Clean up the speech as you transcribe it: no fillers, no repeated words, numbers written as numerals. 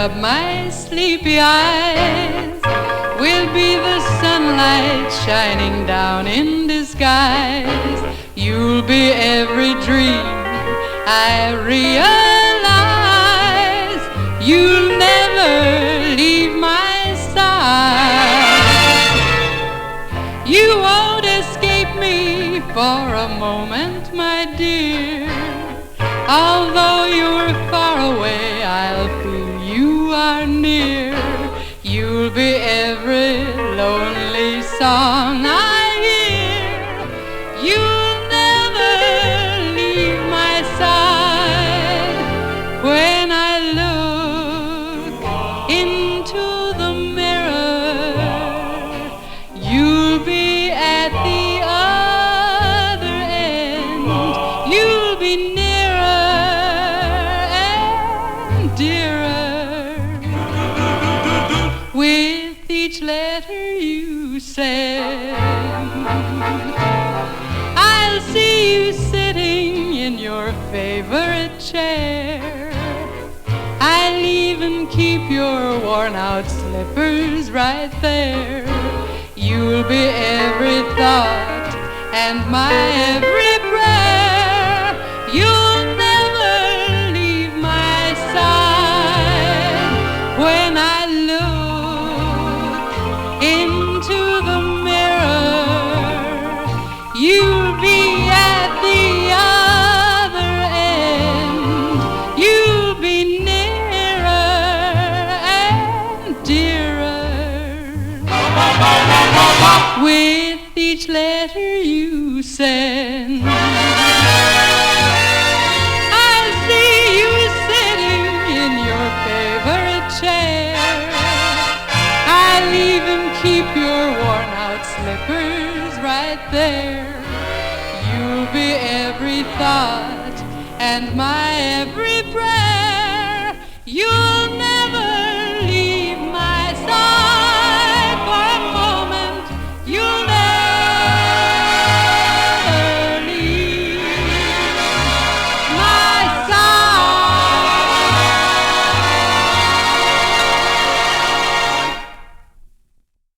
up my sleepy eyes will be the sunlight shining down in disguise. You'll be every dream I realize. You'll never leave my side. You won't escape me for a moment, my dear. Although you're far away, I'll feel you are near. You'll be every lonely song I hear. You'll never leave my side. When I look into the mirror, you'll be at the other end. You'll be nearer and dearer with each letter you send. I'll see you sitting in your favorite chair. I'll even keep your worn-out slippers right there. You'll be every thought and my every prayer. You'll never leave my side. When I look into the mirror, you'll be at the other end. You'll be nearer and dearer with each letter you send. I'll see you sitting in your favorite chair. I'll even keep your worn-out slippers right there. You'll be every thought and my every prayer. You'll